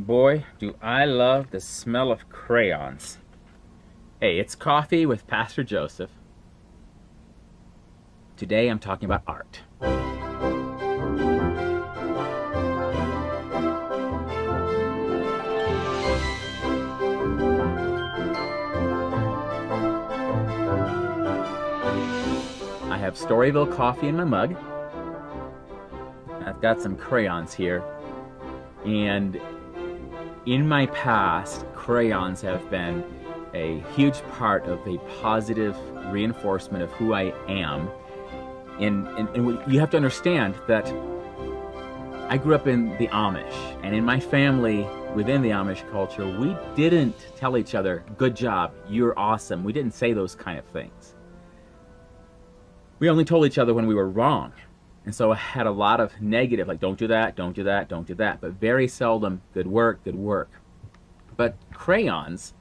Boy, do I love the smell of crayons. Hey, it's Coffee with Pastor Joseph. Today I'm talking about art. I have Storyville coffee in my mug. I've got some crayons here. And in my past, crayons have been a huge part of a positive reinforcement of who I am. And you have to understand that I grew up in the Amish, and in my family, within the Amish culture, we didn't tell each other, good job, you're awesome. We didn't say those kind of things. We only told each other when we were wrong. And so I had a lot of negative, like don't do that, don't do that, don't do that, but very seldom good work, good work. But crayons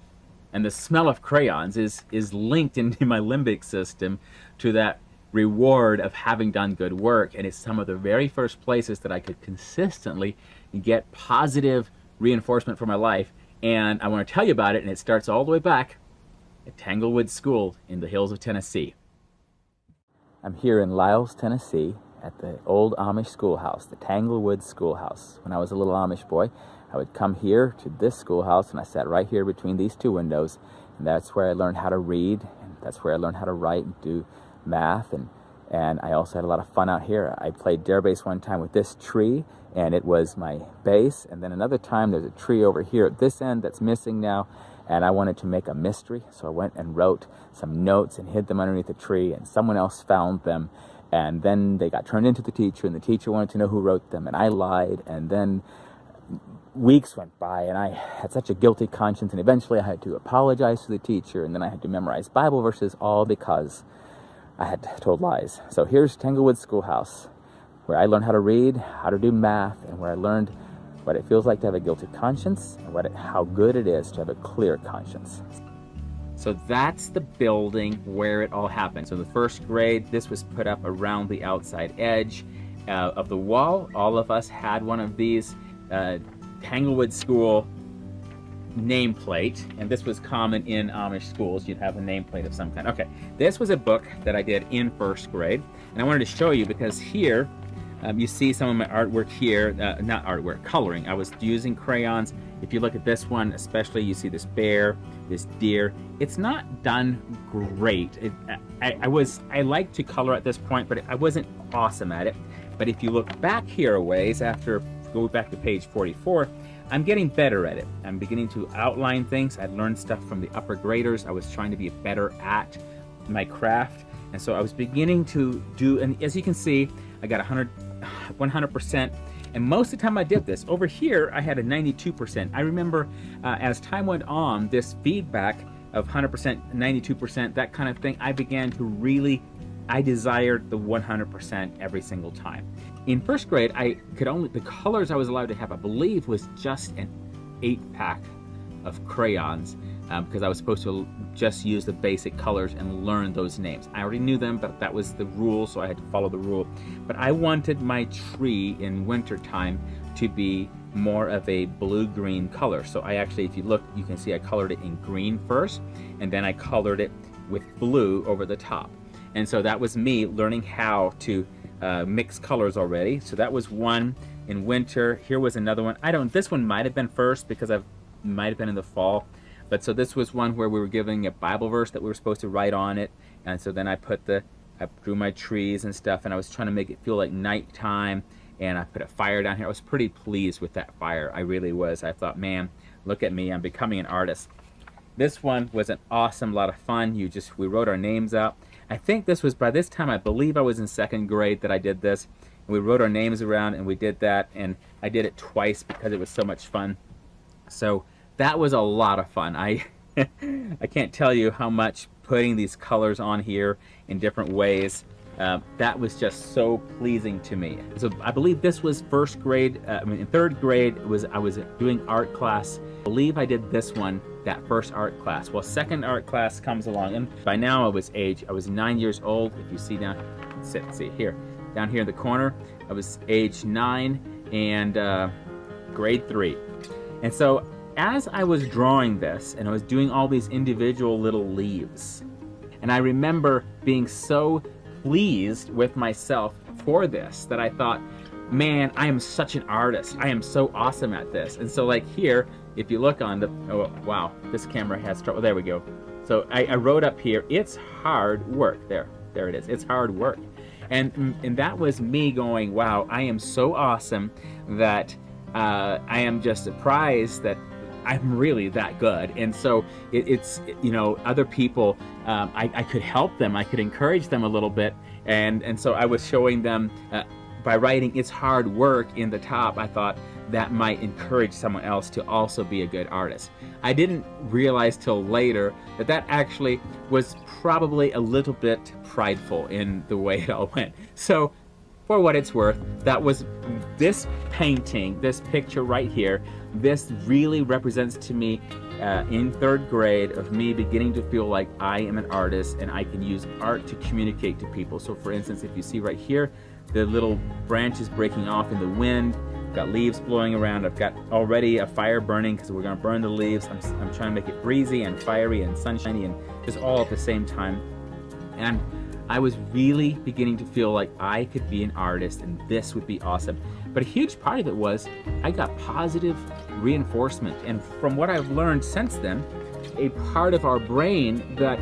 and the smell of crayons is linked into my limbic system to that reward of having done good work, and it's some of the very first places that I could consistently get positive reinforcement for my life. And I want to tell you about it, and it starts all the way back at Tanglewood School in the hills of Tennessee. I'm here in Lyles, Tennessee, at the old Amish schoolhouse, the Tanglewood Schoolhouse. When I was a little Amish boy, I would come here to this schoolhouse, and I sat right here between these two windows, and that's where I learned how to read, and that's where I learned how to write and do math, and I also had a lot of fun out here. I played dare base one time with this tree, and it was my base, and then another time there's a tree over here at this end that's missing now, and I wanted to make a mystery, so I went and wrote some notes and hid them underneath the tree, and someone else found them. And then they got turned into the teacher, and the teacher wanted to know who wrote them, and I lied. And then weeks went by, and I had such a guilty conscience, and eventually I had to apologize to the teacher, and then I had to memorize Bible verses, all because I had told lies. So here's Tanglewood Schoolhouse, where I learned how to read, how to do math, and where I learned what it feels like to have a guilty conscience, and how good it is to have a clear conscience. So that's the building where it all happened. So the first grade, this was put up around the outside edge of the wall. All of us had one of these Tanglewood School nameplate, and this was common in Amish schools. You'd have a nameplate of some kind. Okay, this was a book that I did in first grade, and I wanted to show you because here you see some of my artwork here, not artwork, coloring. I was using crayons. If you look at this one, especially, you see this bear, this deer. It's not done great. I like to color at this point, but I wasn't awesome at it. But if you look back here a ways, go back to page 44, I'm getting better at it. I'm beginning to outline things. I learned stuff from the upper graders. I was trying to be better at my craft. And so I was beginning to do, and as you can see, I got 100%. And most of the time I did this. Over here, I had a 92%. I remember as time went on, this feedback of 100%, 92%, that kind of thing, I began to really, I desired the 100% every single time. In first grade, the colors I was allowed to have, I believe, was just an 8-pack of crayons, because I was supposed to just use the basic colors and learn those names. I already knew them, but that was the rule, so I had to follow the rule. But I wanted my tree in wintertime to be more of a blue-green color. So I actually, if you look, you can see I colored it in green first, and then I colored it with blue over the top. And so that was me learning how to mix colors already. So that was one in winter. Here was another one. This one might have been first because might have been in the fall. But so this was one where we were giving a Bible verse that we were supposed to write on it. And so then I drew my trees and stuff, and I was trying to make it feel like nighttime. And I put a fire down here. I was pretty pleased with that fire. I really was. I thought, man, look at me. I'm becoming an artist. This one was an awesome lot of fun. We wrote our names out. I think this was, by this time, I believe I was in second grade that I did this. And we wrote our names around, and we did that. And I did it twice because it was so much fun. So that was a lot of fun. I can't tell you how much putting these colors on here in different ways, that was just so pleasing to me. So I believe this was first grade. In third grade, I was doing art class. I believe I did this one, that first art class. Well, second art class comes along, and by now I was 9 years old. If you see down, see here, down here in the corner, I was age 9 and grade 3. And so as I was drawing this, and I was doing all these individual little leaves, and I remember being so pleased with myself for this that I thought, man, I am such an artist. I am so awesome at this. And so like here, if you look on the, oh wow, this camera has trouble. There we go. So I wrote up here, it's hard work. There it is. It's hard work. And that was me going, wow, I am so awesome that I am just surprised that I'm really that good. And so it's, you know, other people, I could help them, I could encourage them a little bit. And so I was showing them, by writing it's hard work in the top, I thought that might encourage someone else to also be a good artist. I didn't realize till later that that actually was probably a little bit prideful in the way it all went. So for what it's worth, that was this painting, this picture right here, this really represents to me in 3rd grade of me beginning to feel like I am an artist and I can use art to communicate to people. So for instance, if you see right here, the little branches breaking off in the wind, got leaves blowing around, I've got already a fire burning because we're going to burn the leaves. I'm trying to make it breezy and fiery and sunshiny and just all at the same time. And I was really beginning to feel like I could be an artist and this would be awesome. But a huge part of it was I got positive reinforcement. And from what I've learned since then, a part of our brain that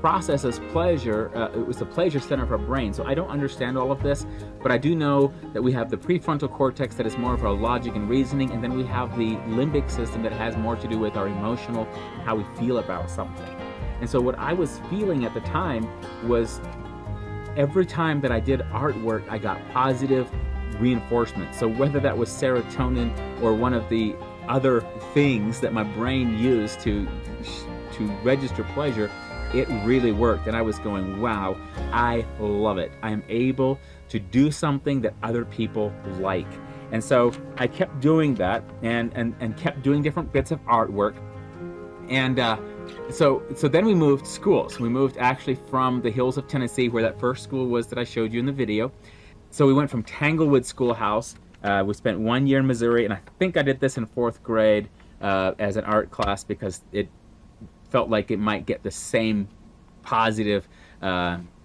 processes pleasure, it was the pleasure center of our brain. So I don't understand all of this, but I do know that we have the prefrontal cortex that is more of our logic and reasoning, and then we have the limbic system that has more to do with our emotional, how we feel about something. And so what I was feeling at the time was every time that I did artwork, I got positive reinforcement. So whether that was serotonin or one of the other things that my brain used to register pleasure, it really worked. And I was going, wow, I love it. I'm able to do something that other people like. And so I kept doing that and kept doing different bits of artwork. And so then we moved schools. We moved actually from the hills of Tennessee, where that first school was that I showed you in the video. So we went from Tanglewood Schoolhouse. We spent 1 year in Missouri, and I think I did this in 4th grade as an art class because it felt like it might get the same positive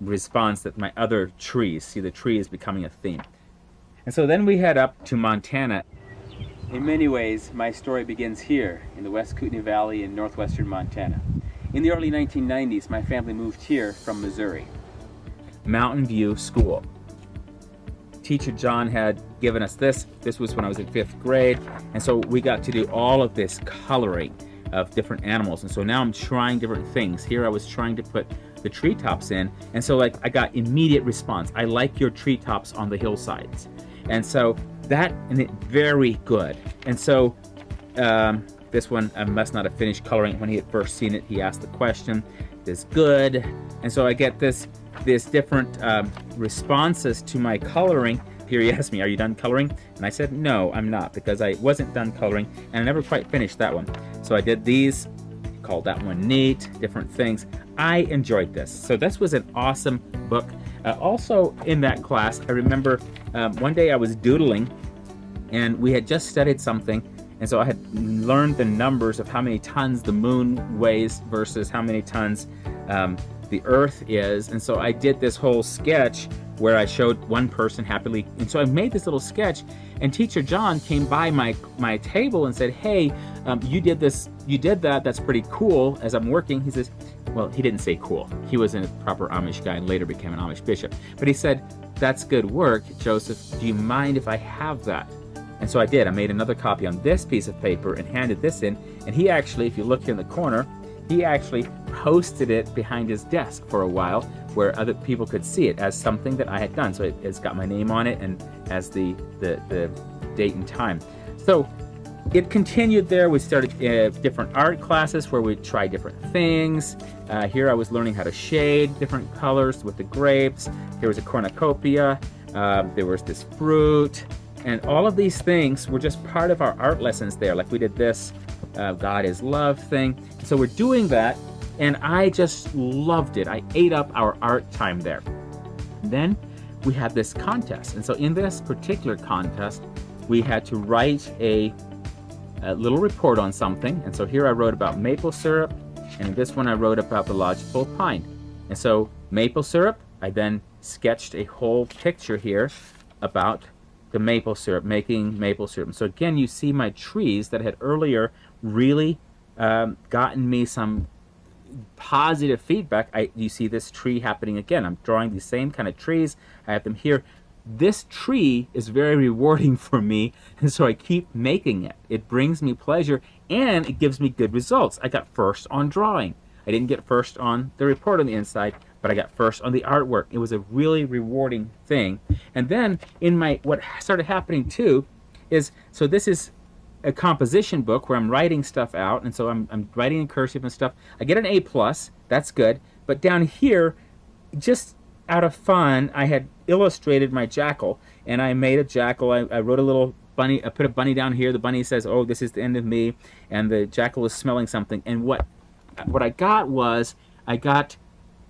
response that my other trees. See, the tree is becoming a theme. And so then we head up to Montana. In many ways, my story begins here in the West Kootenai Valley in northwestern Montana. In the early 1990s, my family moved here from Missouri. Mountain View School. Teacher John had given us this. This was when I was in 5th grade. And so we got to do all of this coloring of different animals. And so now I'm trying different things. Here I was trying to put the treetops in. And so like I got immediate response. I like your treetops on the hillsides. And so that, and it very good. And so this one I must not have finished coloring. When he had first seen it, he asked the question, is good? And so I get this different responses to my coloring. Here he asked me, are you done coloring? And I said, no, I'm not, because I wasn't done coloring and I never quite finished that one. So I did these, called that one neat, different things. I enjoyed this. So this was an awesome book. Also in that class, I remember one day I was doodling and we had just studied something. And so I had learned the numbers of how many tons the moon weighs versus how many tons the earth is. And so I did this whole sketch where I showed one person happily. And so I made this little sketch, and Teacher John came by my table and said, hey, you did this, you did that, that's pretty cool. As I'm working, he says, well, he didn't say cool. He wasn't a proper Amish guy and later became an Amish bishop. But he said, that's good work, Joseph. Do you mind if I have that? And so I did. I made another copy on this piece of paper and handed this in. And he actually, if you look here in the corner, he actually posted it behind his desk for a while where other people could see it as something that I had done. So it's got my name on it and as the date and time. So it continued there. We started different art classes where we tried different things. Here I was learning how to shade different colors with the grapes. There was a cornucopia. There was this fruit. And all of these things were just part of our art lessons there. Like we did this God is love thing. So we're doing that, and I just loved it. I ate up our art time there. And then we had this contest. And so in this particular contest, we had to write a a little report on something. And so here I wrote about maple syrup, and in this one I wrote about the lodgepole pine. And so maple syrup, I then sketched a whole picture here about the maple syrup, making maple syrup. So again, you see my trees that had earlier really gotten me some positive feedback. You see this tree happening again. I'm drawing the same kind of trees. I have them here. This tree is very rewarding for me, and so I keep making it. It brings me pleasure, and it gives me good results. I got first on drawing. I didn't get first on the report on the inside, but I got first on the artwork. It was a really rewarding thing. And then in what started happening too is, so this is a composition book where I'm writing stuff out, and so I'm writing in cursive and stuff. I get an A+, that's good. But down here, just out of fun, I had illustrated my jackal, and I made a jackal. I wrote a little bunny. I put a bunny down here. The bunny says, "Oh, this is the end of me," and the jackal is smelling something. And what I got was, I got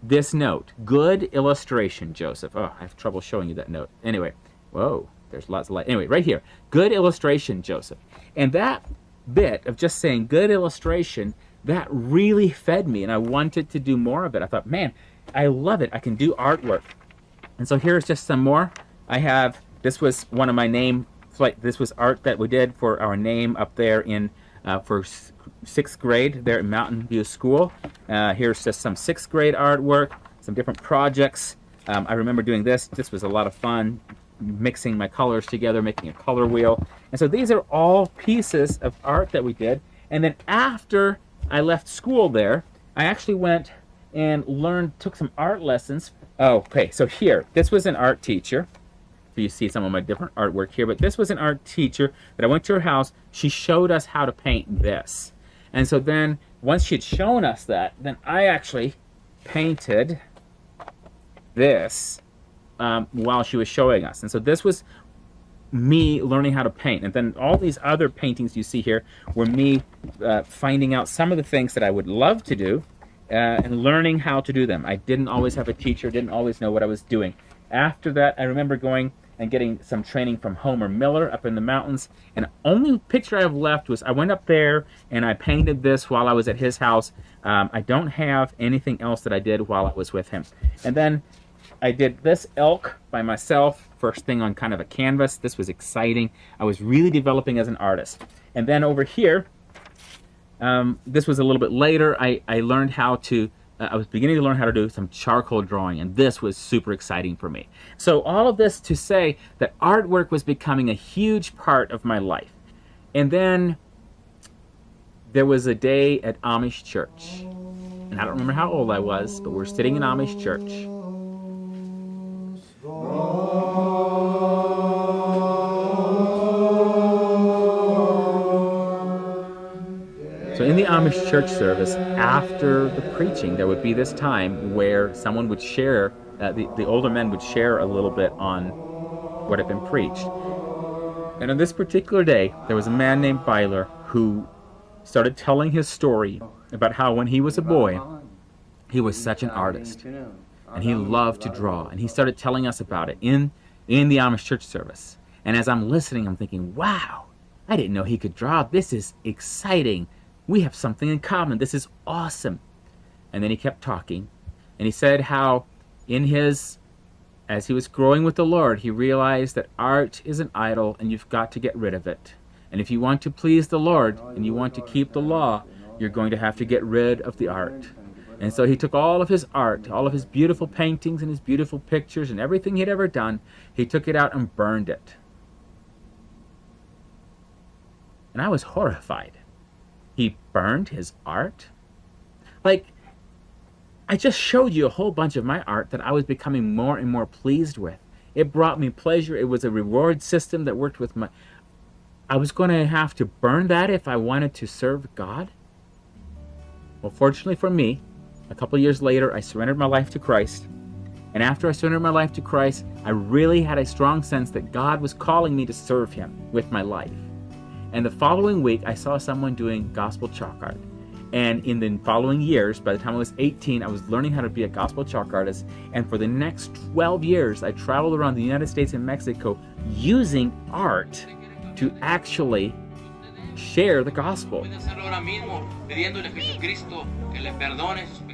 this note: "Good illustration, Joseph." Oh, I have trouble showing you that note. Anyway, whoa, there's lots of light. Anyway, right here, "Good illustration, Joseph." And that bit of just saying "good illustration," that really fed me, and I wanted to do more of it. I thought, man, I love it. I can do artwork. And so here's just some more. This was one of my this was art that we did for our name up there in, for 6th grade there at Mountain View School. Here's just some 6th grade artwork, some different projects. I remember doing this. This was a lot of fun, mixing my colors together, making a color wheel. And so these are all pieces of art that we did. And then after I left school there, I actually went and took some art lessons. Oh, okay, so here, this was an art teacher. So you see some of my different artwork here, but this was an art teacher that I went to her house. She showed us how to paint this. And so then, once she'd shown us that, then I actually painted this while she was showing us. And so this was me learning how to paint. And then all these other paintings you see here were me finding out some of the things that I would love to do, and learning how to do them. I didn't always have a teacher, didn't always know what I was doing. After that, I remember going and getting some training from Homer Miller up in the mountains, and the only picture I have left was I went up there and I painted this while I was at his house. I don't have anything else that I did while I was with him. And then I did this elk by myself, first thing on kind of a canvas. This was exciting. I was really developing as an artist. And then over here, this was a little bit later. I learned how to, I was beginning to learn how to do some charcoal drawing, and this was super exciting for me. So all of this to say that artwork was becoming a huge part of my life. And then there was a day at Amish church, and I don't remember how old I was, but we're sitting in Amish church. So in the Amish church service, after the preaching, there would be this time where someone would share, the older men would share a little bit on what had been preached. And on this particular day, there was a man named Byler who started telling his story about how when he was a boy, he was such an artist, and he loved to draw. And he started telling us about it in the Amish church service. And as I'm listening, I'm thinking, wow, I didn't know he could draw. This is exciting. We have something in common. This is awesome. And then he kept talking, and he said how as he was growing with the Lord, he realized that art is an idol and you've got to get rid of it. And if you want to please the Lord and you want to keep the law, you're going to have to get rid of the art. And so he took all of his art, all of his beautiful paintings and his beautiful pictures and everything he'd ever done, he took it out and burned it. And I was horrified. He burned his art? Like, I just showed you a whole bunch of my art that I was becoming more and more pleased with. It brought me pleasure. It was a reward system that worked with my... I was going to have to burn that if I wanted to serve God? Well, fortunately for me, a couple years later, I surrendered my life to Christ. And after I surrendered my life to Christ, I really had a strong sense that God was calling me to serve Him with my life. And the following week, I saw someone doing gospel chalk art. And in the following years, by the time I was 18, I was learning how to be a gospel chalk artist. And for the next 12 years, I traveled around the United States and Mexico using art to actually share the gospel.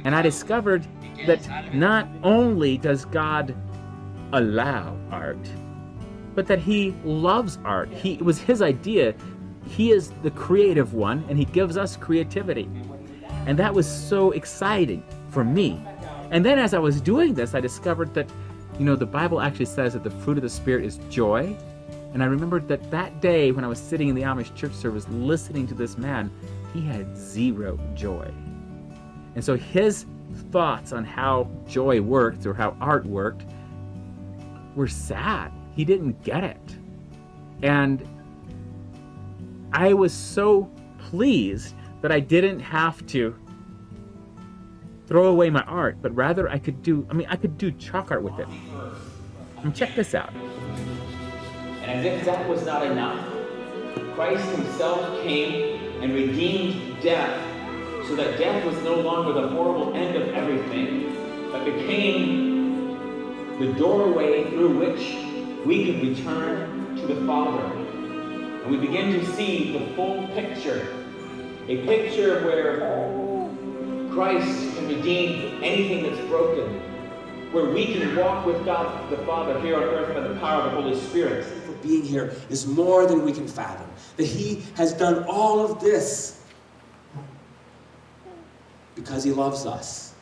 And I discovered that not only does God allow art, but that He loves art. It was His idea. He is the creative one, and He gives us creativity. And that was so exciting for me. And then as I was doing this, I discovered that, the Bible actually says that the fruit of the Spirit is joy. And I remembered that day when I was sitting in the Amish church service listening to this man, he had zero joy. And so his thoughts on how joy worked or how art worked were sad. He didn't get it. And I was so pleased that I didn't have to throw away my art, but rather I could do chalk art with it. And check this out. And as if that was not enough, Christ Himself came and redeemed death, so that death was no longer the horrible end of everything, but became the doorway through which we could return to the Father. And we begin to see the full picture, a picture where Christ can redeem anything that's broken, where we can walk with God the Father here on earth by the power of the Holy Spirit. For being here is more than we can fathom. That He has done all of this because He loves us,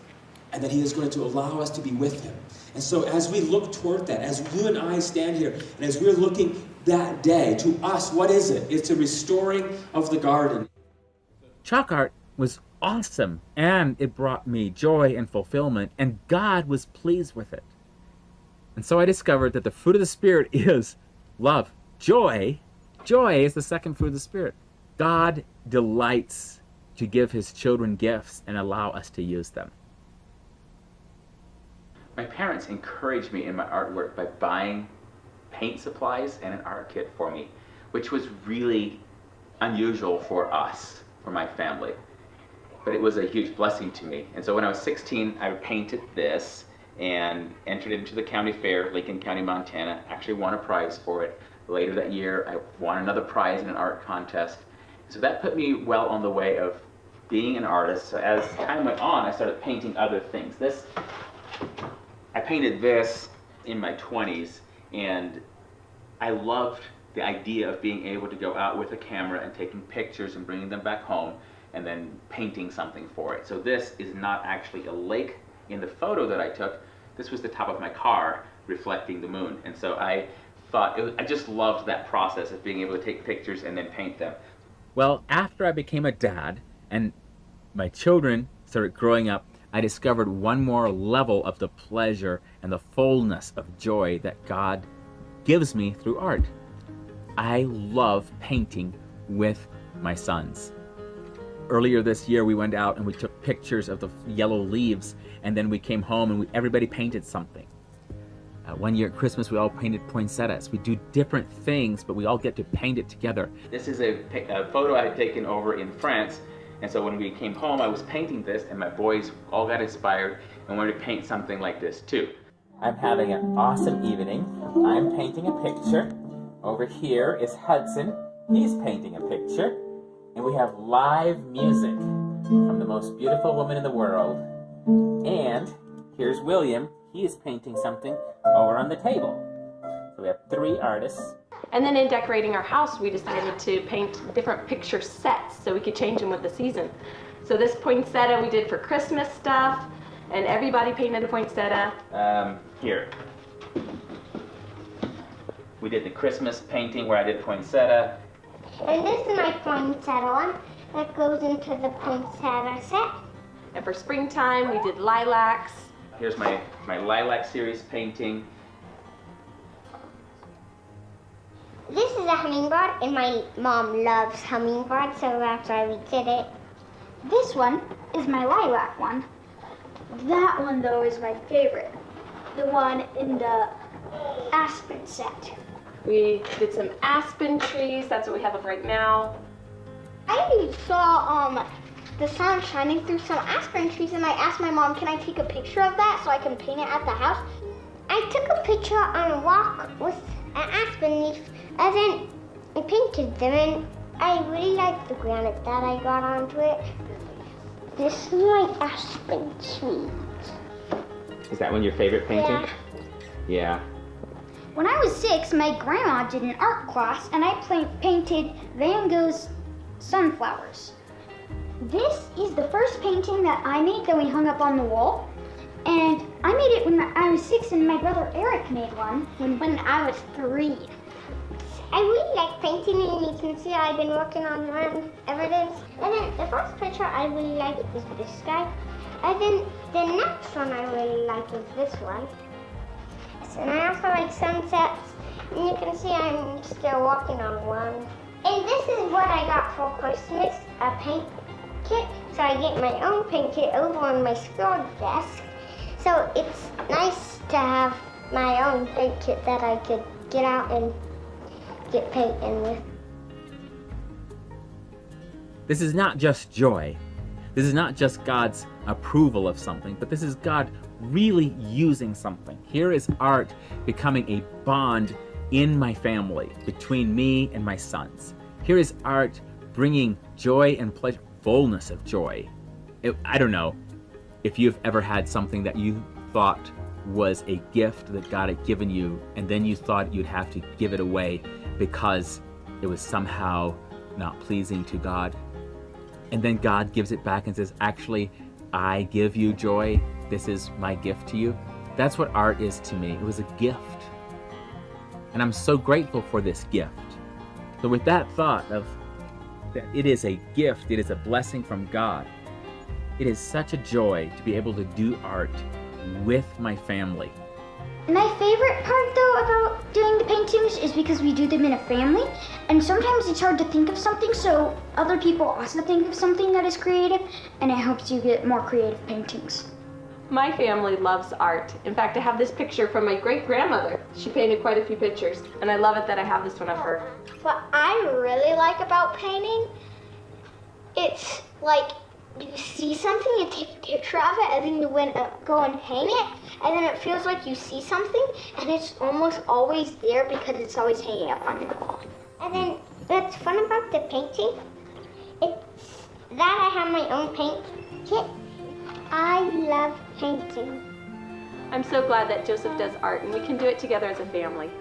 and that He is going to allow us to be with Him. And so as we look toward that, as you and I stand here, and as we're looking that day, to us, what is it? It's a restoring of the garden. Chalk art was awesome, and it brought me joy and fulfillment, and God was pleased with it. And so I discovered that the fruit of the Spirit is love. Joy is the second fruit of the Spirit. God delights to give His children gifts and allow us to use them. My parents encouraged me in my artwork by buying paint supplies and an art kit for me, which was really unusual for us, for my family. But it was a huge blessing to me. And so when I was 16, I painted this and entered into the county fair, Lincoln County, Montana. Actually won a prize for it. Later that year, I won another prize in an art contest. So that put me well on the way of being an artist. So as time went on, I started painting other things. I painted this in my 20s, and I loved the idea of being able to go out with a camera and taking pictures and bringing them back home and then painting something for it. So this is not actually a lake in the photo that I took. This was the top of my car reflecting the moon. And so I thought, I just loved that process of being able to take pictures and then paint them. Well, after I became a dad and my children started growing up, I discovered one more level of the pleasure and the fullness of joy that God gives me through art. I love painting with my sons. Earlier this year, we went out and we took pictures of the yellow leaves, and then we came home and everybody painted something. One year at Christmas, we all painted poinsettias. We do different things, but we all get to paint it together. This is a photo I had taken over in France, and so when we came home, I was painting this, and my boys all got inspired and wanted to paint something like this too. I'm having an awesome evening. I'm painting a picture. Over here is Hudson. He's painting a picture. And we have live music from the most beautiful woman in the world. And here's William. He is painting something over on the table. So we have 3 artists. And then in decorating our house, we decided to paint different picture sets so we could change them with the season. So this poinsettia we did for Christmas stuff, and everybody painted a poinsettia. Here. We did the Christmas painting where I did poinsettia. And this is my poinsettia one that goes into the poinsettia set. And for springtime, we did lilacs. Here's my lilac series painting. This is a hummingbird, and my mom loves hummingbirds, so that's why we did it. This one is my lilac one. That one, though, is my favorite. The one in the aspen set. We did some aspen trees. That's what we have up right now. I saw the sun shining through some aspen trees, and I asked my mom, can I take a picture of that so I can paint it at the house? I took a picture on a walk with an aspen leaf, and then I painted them, and I really like the granite that I got onto it. This is my aspen tree. Is that one your favorite painting? Yeah. When I was 6, my grandma did an art class and I painted Van Gogh's sunflowers. This is the first painting that I made that we hung up on the wall. And I made it when I was 6 and my brother Eric made one when I was 3. I really like painting, and you can see I've been working on one ever since. And then the first picture I really like is this guy. And then the next one I really like is this one. And I also like sunsets, and you can see I'm still working on one. And this is what I got for Christmas, a paint kit. So I get my own paint kit over on my school desk. So it's nice to have my own paint kit that I could get out and get paint in with. This is not just joy. This is not just God's approval of something, but this is God really using something. Here is art becoming a bond in my family, between me and my sons. Here is art bringing joy and pleasure, fullness of joy. I don't know if you've ever had something that you thought was a gift that God had given you, and then you thought you'd have to give it away because it was somehow not pleasing to God. And then God gives it back and says, actually, I give you joy. This is my gift to you. That's what art is to me. It was a gift. And I'm so grateful for this gift. So with that thought of that it is a gift, it is a blessing from God, it is such a joy to be able to do art with my family. My favorite part, though, about doing the paintings is because we do them in a family, and sometimes it's hard to think of something, so other people also think of something that is creative, and it helps you get more creative paintings. My family loves art. In fact, I have this picture from my great-grandmother. She painted quite a few pictures, and I love it that I have this one of her. What I really like about painting, it's like you see something, you take a picture of it, and then you go and hang it, and then it feels like you see something, and it's almost always there because it's always hanging up on the wall. And then what's fun about the painting, it's that I have my own paint kit. I love painting. I'm so glad that Joseph does art, and we can do it together as a family.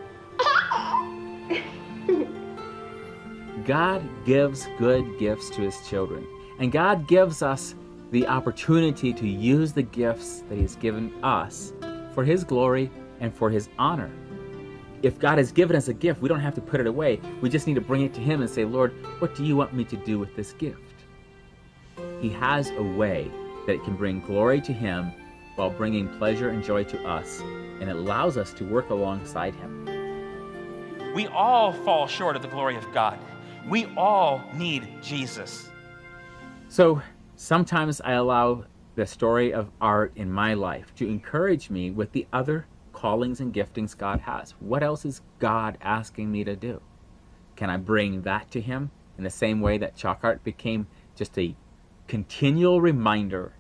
God gives good gifts to his children. And God gives us the opportunity to use the gifts that he's given us for his glory and for his honor. If God has given us a gift, we don't have to put it away. We just need to bring it to him and say, Lord, what do you want me to do with this gift? He has a way that it can bring glory to him while bringing pleasure and joy to us, and it allows us to work alongside him. We all fall short of the glory of God. We all need Jesus. So sometimes I allow the story of art in my life to encourage me with the other callings and giftings God has. What else is God asking me to do? Can I bring that to him in the same way that chalk art became just a continual reminder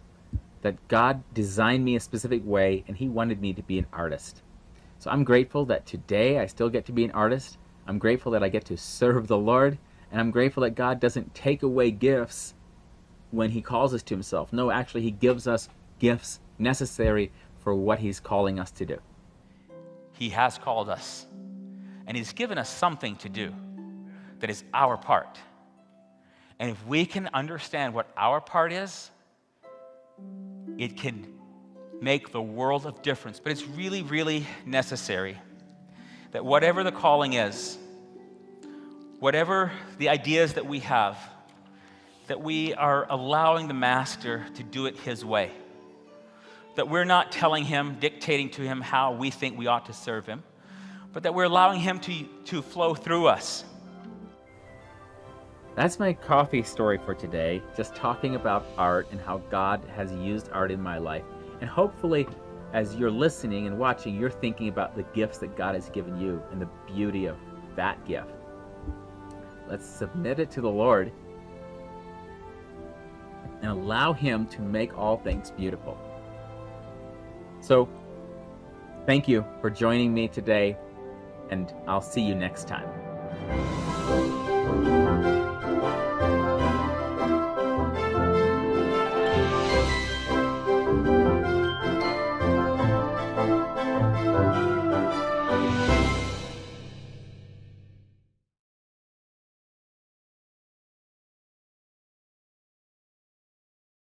that God designed me a specific way and he wanted me to be an artist. So I'm grateful that today I still get to be an artist. I'm grateful that I get to serve the Lord, and I'm grateful that God doesn't take away gifts when he calls us to himself. No, actually, he gives us gifts necessary for what he's calling us to do. He has called us, and he's given us something to do that is our part. And if we can understand what our part is, it can make the world of difference. But it's really, really necessary that whatever the calling is, whatever the ideas that we have, that we are allowing the Master to do it his way. That we're not telling him, dictating to him how we think we ought to serve him, but that we're allowing him to flow through us. That's my coffee story for today, just talking about art and how God has used art in my life. And hopefully, as you're listening and watching, you're thinking about the gifts that God has given you and the beauty of that gift. Let's submit it to the Lord and allow him to make all things beautiful. So, thank you for joining me today, and I'll see you next time.